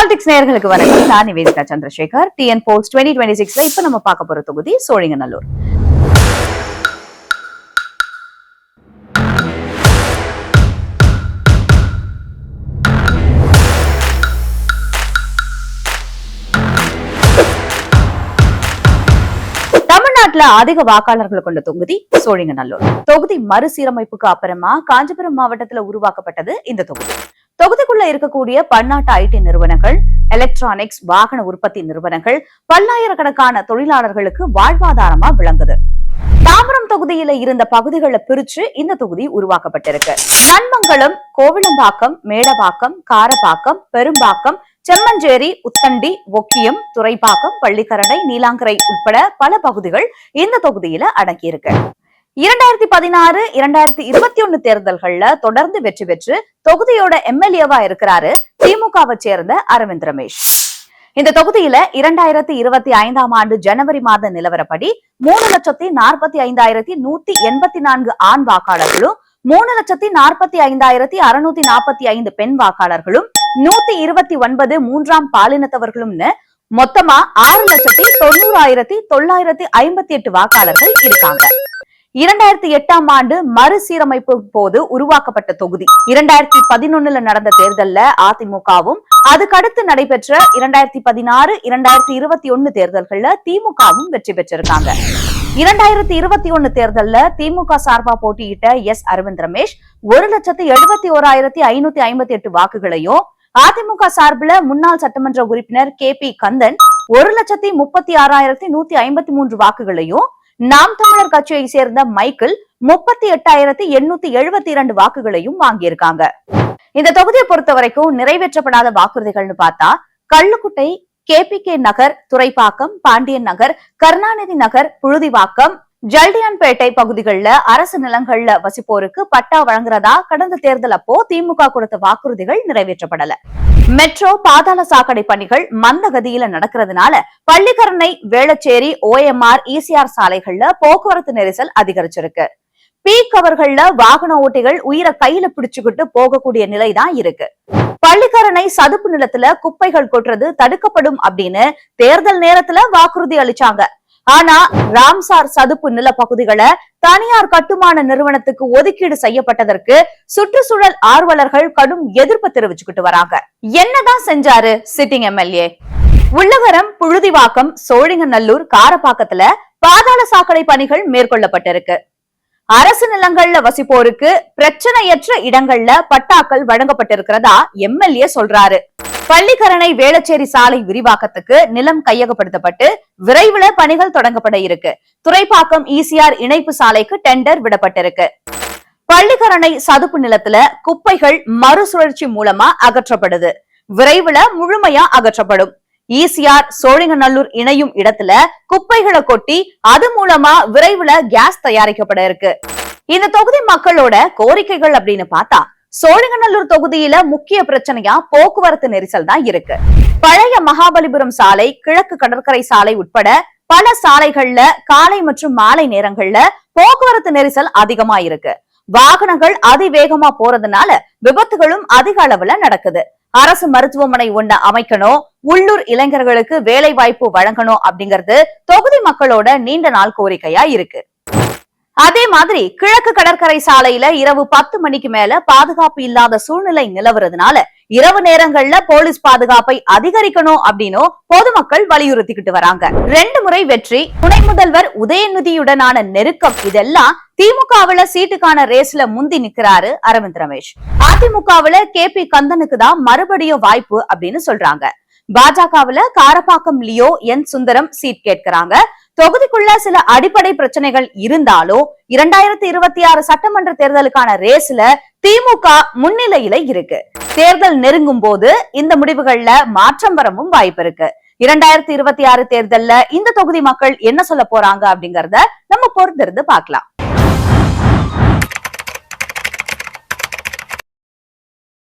Politics நேயர்களுக்கு வணக்கம். நான் நிவேதிதா சந்திரசேகர். டிஎன் போல்ஸ் 2026 இப்ப நம்ம பார்க்க போற தொகுதி சோழிங்கநல்லூர். தமிழ்நாட்டுல அதிக வாக்காளர்கள் கொண்ட தொகுதி சோழிங்கநல்லூர். தொகுதி மறுசீரமைப்புக்கு அப்புறமா காஞ்சிபுரம் மாவட்டத்துல உருவாக்கப்பட்டது இந்த தொகுதி. தொகுதிக்குள்ள இருக்கக்கூடிய பன்னாட்டு ஐடி நிறுவனங்கள், எலக்ட்ரானிக்ஸ், வாகன உற்பத்தி நிறுவனங்கள், பல்லாயிரக்கணக்கான தொழிலாளர்களுக்கு வாழ்வாதாரமா விளங்குது. தாம்பரம் தொகுதியில இருந்த பகுதிகளை பிரிச்சு இந்த தொகுதி உருவாக்கப்பட்டிருக்கு. நன்மங்கலம், கோவிலம்பாக்கம், மேடவாக்கம், காரப்பாக்கம், பெரும்பாக்கம், செம்மஞ்சேரி, உத்தண்டி, ஒக்கியம், துறைப்பாக்கம், பள்ளிக்கரணை, நீலாங்கரை உட்பட பல பகுதிகள் இந்த தொகுதியில அடங்கியிருக்கு. 2016, 2021 தேர்தல்கள்ல தொடர்ந்து வெற்றி பெற்று தொகுதியோட எம்எல்ஏவா இருக்கிறாரு திமுகவை சேர்ந்த அரவிந்த் ரமேஷ். இந்த தொகுதியில 2025ஆம் ஆண்டு ஜனவரி மாத நிலவரப்படி 3,45,184 ஆண் வாக்காளர்களும் 3,45,645 பெண் வாக்காளர்களும் 129 மூன்றாம் பாலினத்தவர்களும்னு மொத்தமா 6,90,958 வாக்காளர்கள் இருக்காங்க. 2008ஆம் ஆண்டு மறுசீரமைப்பு போது உருவாக்கப்பட்ட தொகுதி. 2011 நடந்த தேர்தல்ல அதிமுகவும், அதுக்கடுத்து நடைபெற்ற 2016, 2021 தேர்தல்கள்ல திமுகவும் வெற்றி பெற்றிருக்காங்க. 2021 தேர்தல்ல திமுக சார்பா போட்டியிட்ட எஸ் அரவிந்த் ரமேஷ் 1,71,558 வாக்குகளையும், அதிமுக சார்பில் முன்னாள் சட்டமன்ற உறுப்பினர் KP கந்தன் 1,36,153 வாக்குகளையும், நாம் தமிழர் கட்சியை சேர்ந்த மைக்கேல் 38,872 வாக்குகளையும் வாங்கியிருக்காங்க. இந்த தொகுதியை பொறுத்த வரைக்கும் நிறைவேற்றப்படாத வாக்குறுதிகள்னு பார்த்தா கள்ளுக்குட்டை, KPK நகர், துறைப்பாக்கம், பாண்டியன் நகர், கருணாநிதி நகர், புழுதிவாக்கம், ஜல்டியான்பேட்டை பகுதிகளில் அரசு நிலங்கள்ல வசிப்போருக்கு பட்டா வழங்குறதா கடந்த தேர்தல் அப்போ திமுக கொடுத்த வாக்குறுதிகள் நிறைவேற்றப்படல. மெட்ரோ, பாதாள சாக்கடை பணிகள் மந்த கதியில நடக்கிறதுனால பள்ளிக்கரணை, வேளச்சேரி, OMR, ECR சாலைகள்ல போக்குவரத்து நெரிசல் அதிகரிச்சிருக்கு. பீக் அவர்கள்ல வாகன ஓட்டிகள் உயிரை கையில பிடிச்சுக்கிட்டு போகக்கூடிய நிலைதான் இருக்கு. பள்ளிக்கரணை சதுப்பு நிலத்துல குப்பைகள் கொட்டுறது தடுக்கப்படும் அப்படின்னு தேர்தல் நேரத்துல வாக்குறுதி அளிச்சாங்க. ஆனா ராம்சார் சதுப்பு நில பகுதிகளை தனியார் கட்டுமான நிறுவனத்துக்கு ஒதுக்கீடு செய்யப்பட்டதற்கு சுற்றுச்சூழல் ஆர்வலர்கள் கடும் எதிர்ப்பு தெரிவிச்சுக்கிட்டு வராங்க. என்னதான் செஞ்சாரு சிட்டிங் எம்எல்ஏ? உள்ளகரம், புழுதிவாக்கம், சோழிங்கநல்லூர், காரப்பாக்கத்துல பாதாள சாக்கடை பணிகள் மேற்கொள்ளப்பட்டிருக்கு. அரசு நிலங்கள்ல வசிப்போருக்கு பிரச்சனையற்ற இடங்கள்ல பட்டாக்கள் வழங்கப்பட்டிருக்கிறதா எம்எல்ஏ சொல்றாரு. பள்ளிக்கரணை, வேளச்சேரி சாலை விரிவாக்கத்துக்கு நிலம் கையகப்படுத்தப்பட்டு விரைவில் பணிகள் தொடங்கப்பட இருக்கு. துறைப்பாக்கம் ECR இணைப்பு சாலைக்கு டெண்டர் விடப்பட்டிருக்கு. பள்ளிக்கரணை சதுப்பு நிலத்துல குப்பைகள் மறுசுழற்சி மூலமா அகற்றப்படுது. விரைவில் முழுமையா அகற்றப்படும். ECR சோழிங்கநல்லூர் இணையும் இடத்துல குப்பைகளை கொட்டி அது மூலமா விரைவில் கேஸ் தயாரிக்கப்பட இருக்கு. இந்த தொகுதி மக்களோட கோரிக்கைகள் அப்படின்னு பார்த்தா சோழிங்கநல்லூர் தொகுதியில முக்கிய பிரச்சனையா போக்குவரத்து நெரிசல் தான் இருக்கு. பழைய மகாபலிபுரம் சாலை, கிழக்கு கடற்கரை சாலை உட்பட பல சாலைகள்ல காலை மற்றும் மாலை நேரங்கள்ல போக்குவரத்து நெரிசல் அதிகமா இருக்கு. வாகனங்கள் அதிவேகமா போறதுனால விபத்துகளும் அதிக அளவுல நடக்குது. அரசு மருத்துவமனை ஒண்ணு அமைக்கணும், உள்ளூர் இளைஞர்களுக்கு வேலை வாய்ப்பு வழங்கணும் அப்படிங்கிறது தொகுதி மக்களோட நீண்ட நாள் கோரிக்கையா இருக்கு. அதே மாதிரி கிழக்கு கடற்கரை சாலையில இரவு 10 மணிக்கு மேல பாதுகாப்பு இல்லாத சூழ்நிலை நிலவுறதுனால இரவு நேரங்கள்ல போலீஸ் பாதுகாப்பை அதிகரிக்கணும் அப்படின்னு பொதுமக்கள் வலியுறுத்திக்கிட்டு வராங்க. 2 முறை வெற்றி, துணை முதல்வர் உதயநிதியுடனான நெருக்கம், இதெல்லாம் திமுகவுல சீட்டுக்கான ரேஸ்ல முந்தி நிக்கிறாரு அரவிந்த் ரமேஷ். அதிமுகவுல KP கந்தனுக்கு தான் மறுபடியும் வாய்ப்பு அப்படின்னு சொல்றாங்க. பாஜகவுல காரப்பாக்கம் லியோ என் சுந்தரம் சீட் கேட்கிறாங்க. தொகுதிக்குள்ள சில அடிப்படை பிரச்சனைகள் இருந்தாலும் 2026 சட்டமன்ற தேர்தலுக்கான ரேஸ்ல திமுக முன்னிலையில இருக்கு. தேர்தல் நெருங்கும் போது இந்த முடிவுகள்ல மாற்றம் வரவும் வாய்ப்பு இருக்கு. 2026 தேர்தல்ல இந்த தொகுதி மக்கள் என்ன சொல்ல போறாங்க அப்படிங்கறத நம்ம பொறுத்திருந்து பார்க்கலாம்.